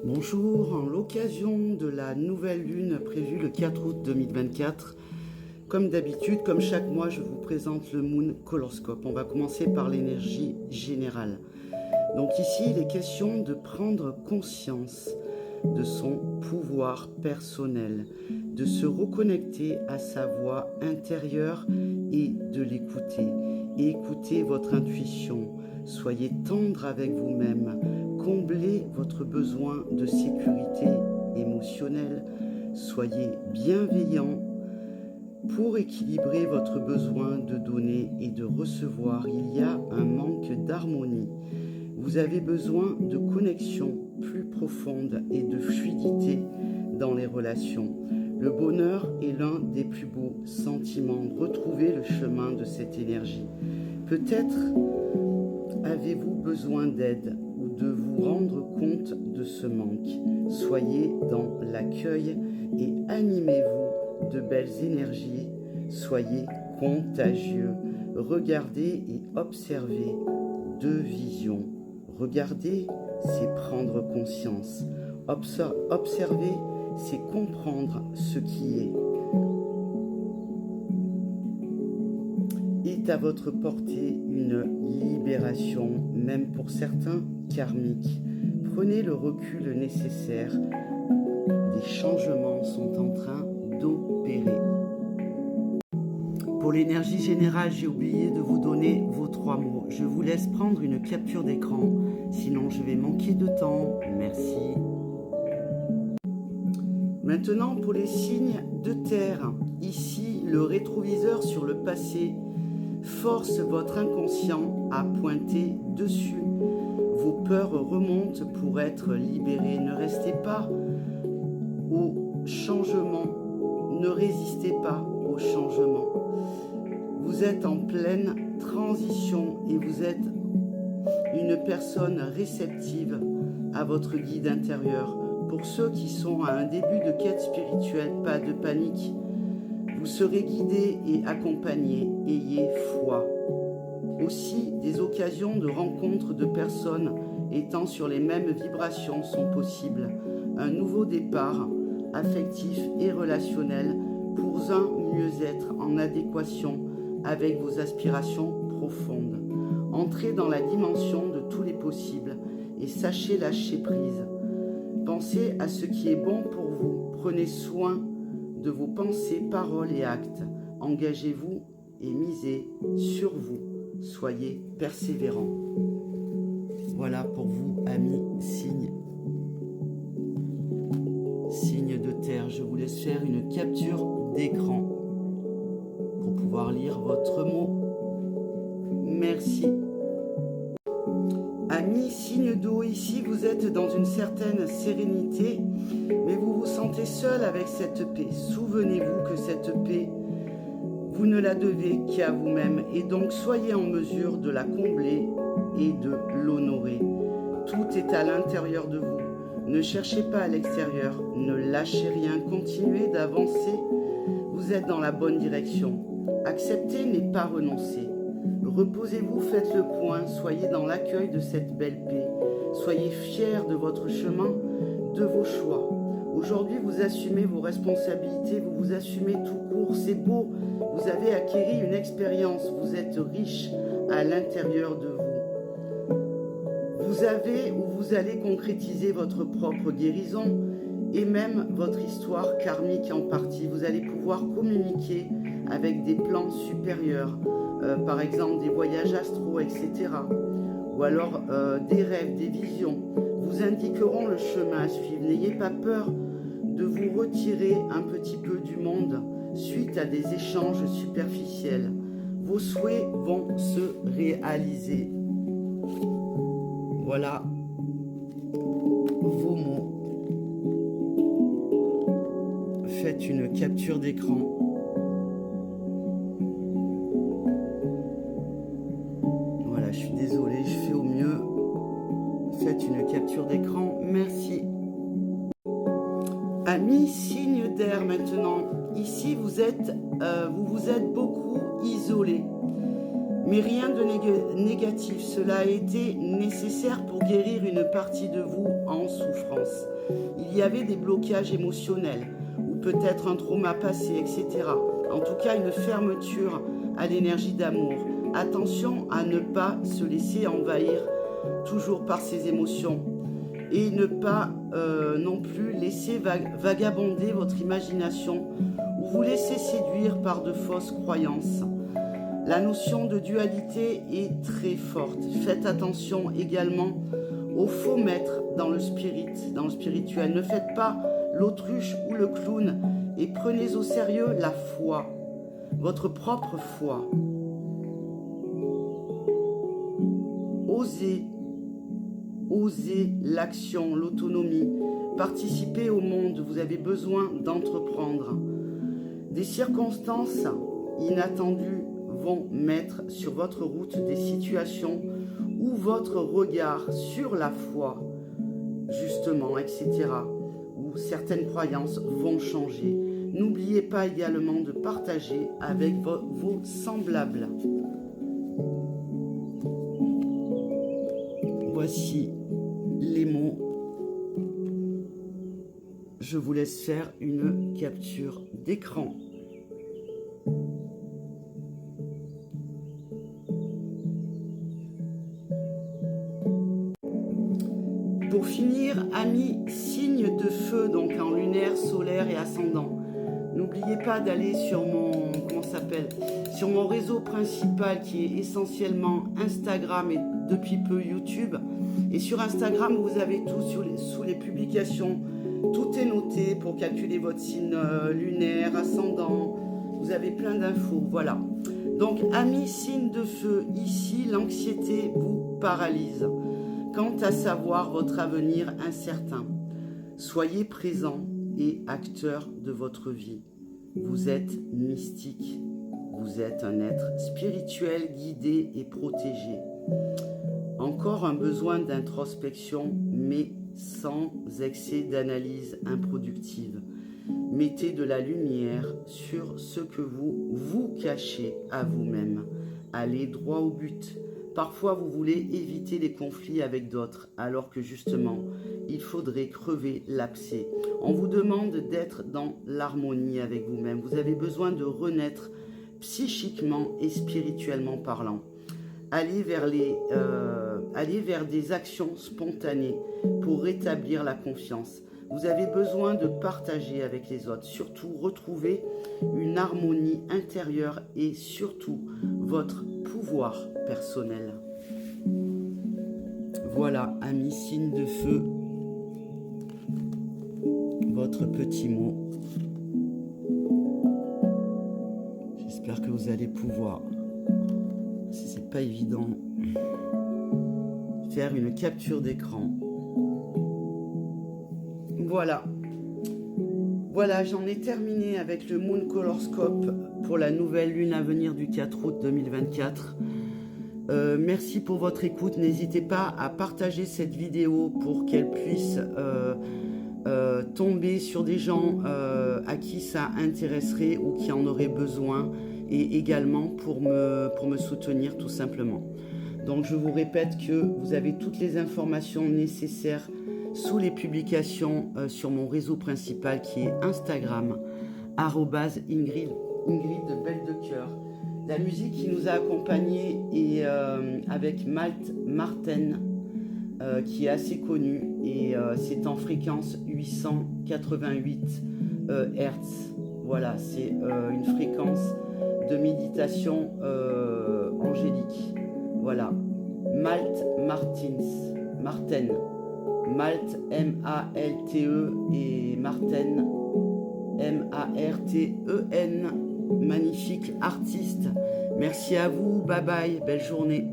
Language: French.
Bonjour, en l'occasion de la nouvelle lune prévue le 4 août 2024, comme d'habitude, comme chaque mois, je vous présente le Moon Coloscope. On va commencer par l'énergie générale. Donc ici, il est question de prendre conscience de son pouvoir personnel, de se reconnecter à sa voix intérieure et de l'écouter. Et écoutez votre intuition, soyez tendre avec vous-même, comblez votre besoin de sécurité émotionnelle, soyez bienveillant pour équilibrer votre besoin de donner et de recevoir. Il y a un manque d'harmonie. Vous avez besoin de connexion plus profonde et de fluidité dans les relations. Le bonheur est l'un des plus beaux sentiments. Retrouvez le chemin de cette énergie. Peut-être avez-vous besoin d'aide ou de vous rendre compte de ce manque. Soyez dans l'accueil et animez-vous de belles énergies. Soyez contagieux. Regardez et observez deux visions. Regarder, c'est prendre conscience. Observer, c'est comprendre ce qui est à votre portée une libération, même pour certains karmiques. Prenez le recul nécessaire. Des changements sont en train d'opérer. Pour l'énergie générale, j'ai oublié de vous donner vos 3 mots. Je vous laisse prendre une capture d'écran, sinon je vais manquer de temps. Merci. Maintenant, pour les signes de terre, ici, le rétroviseur sur le passé force votre inconscient à pointer dessus. Vos peurs remontent pour être libérées. Ne restez pas au changement. Ne résistez pas au changement. Vous êtes en pleine transition et vous êtes une personne réceptive à votre guide intérieur. Pour ceux qui sont à un début de quête spirituelle, pas de panique. Vous serez guidé et accompagné. Ayez foi. Aussi, des occasions de rencontres de personnes étant sur les mêmes vibrations sont possibles. Un nouveau départ affectif et relationnel pour un mieux-être en adéquation avec vos aspirations profondes. Entrez dans la dimension de tous les possibles et sachez lâcher prise. Pensez à ce qui est bon pour vous. Prenez soin de vos pensées, paroles et actes. Engagez-vous et misez sur vous. Soyez persévérants. Voilà pour vous, amis signes de terre. Je vous laisse faire une capture d'écran pour pouvoir lire votre mot. Merci. Amis signes d'eau, ici vous êtes dans une certaine sérénité, mais vous vous sentez seul avec cette paix. Souvenez-vous que cette paix, vous ne la devez qu'à vous-même, et donc soyez en mesure de la combler et de l'honorer. Tout est à l'intérieur de vous. Ne cherchez pas à l'extérieur, ne lâchez rien, continuez d'avancer. Vous êtes dans la bonne direction. Accepter n'est pas renoncer. Reposez-vous, faites le point, soyez dans l'accueil de cette belle paix. Soyez fiers de votre chemin, de vos choix. Aujourd'hui, vous assumez vos responsabilités, vous vous assumez tout court, c'est beau. Vous avez acquis une expérience, vous êtes riche à l'intérieur de vous. Vous avez ou vous allez concrétiser votre propre guérison et même votre histoire karmique en partie. Vous allez pouvoir communiquer avec des plans supérieurs. Par exemple des voyages astraux, etc. Ou alors des rêves, des visions, vous indiqueront le chemin à suivre. N'ayez pas peur de vous retirer un petit peu du monde suite à des échanges superficiels. Vos souhaits vont se réaliser. Voilà vos mots. Faites une capture d'écran. Je suis désolée, je fais au mieux. Faites une capture d'écran. Merci. Amis signes d'air maintenant. Ici, vous vous êtes beaucoup isolés. Mais rien de négatif, cela a été nécessaire pour guérir une partie de vous en souffrance. Il y avait des blocages émotionnels, ou peut-être un trauma passé, etc. En tout cas, une fermeture à l'énergie d'amour. Attention à ne pas se laisser envahir toujours par ces émotions et ne pas non plus laisser vagabonder votre imagination ou vous laisser séduire par de fausses croyances. La notion de dualité est très forte. Faites attention également aux faux maîtres dans le spirituel. Ne faites pas l'autruche ou le clown et prenez au sérieux la foi, votre propre foi. Osez l'action, l'autonomie. Participez au monde, vous avez besoin d'entreprendre. Des circonstances inattendues vont mettre sur votre route des situations où votre regard sur la foi, justement, etc., où certaines croyances vont changer. N'oubliez pas également de partager avec vos semblables. Voici les mots. Je vous laisse faire une capture d'écran. Pour finir, amis, signe de feu, donc en lunaire, solaire et ascendant. N'oubliez pas d'aller sur sur mon réseau principal qui est essentiellement Instagram et depuis peu YouTube. Et sur Instagram, vous avez tout sous les publications. Tout est noté pour calculer votre signe lunaire, ascendant. Vous avez plein d'infos, voilà. Donc, amis, signe de feu, ici, l'anxiété vous paralyse. Quant à savoir votre avenir incertain, soyez présent et acteur de votre vie. Vous êtes mystique, vous êtes un être spirituel, guidé et protégé. Encore un besoin d'introspection, mais sans excès d'analyse improductive. Mettez de la lumière sur ce que vous cachez à vous-même. Allez droit au but. Parfois, vous voulez éviter les conflits avec d'autres, alors que justement, il faudrait crever l'abcès. On vous demande d'être dans l'harmonie avec vous-même. Vous avez besoin de renaître psychiquement et spirituellement parlant. Allez vers des actions spontanées pour rétablir la confiance. Vous avez besoin de partager avec les autres, surtout retrouver une harmonie intérieure et surtout votre pouvoir personnel. Voilà, amis, signe de feu, votre petit mot. J'espère que vous allez pouvoir, si c'est pas évident, faire une capture d'écran. Voilà, j'en ai terminé avec le Moon Colorscope pour la nouvelle lune à venir du 4 août 2024. Merci pour votre écoute. N'hésitez pas à partager cette vidéo pour qu'elle puisse tomber sur des gens à qui ça intéresserait ou qui en auraient besoin, et également pour me soutenir tout simplement. Donc je vous répète que vous avez toutes les informations nécessaires sous les publications sur mon réseau principal qui est Instagram, @Ingrid Belle de Cœur. La musique qui nous a accompagnés est avec Malte Marten, qui est assez connu, et c'est en fréquence 888 Hz. Voilà, c'est une fréquence de méditation angélique. Voilà, Malte Marten. Malte, M-A-L-T-E, et Marten, M-A-R-T-E-N. Magnifique artiste. Merci à vous, bye bye, belle journée.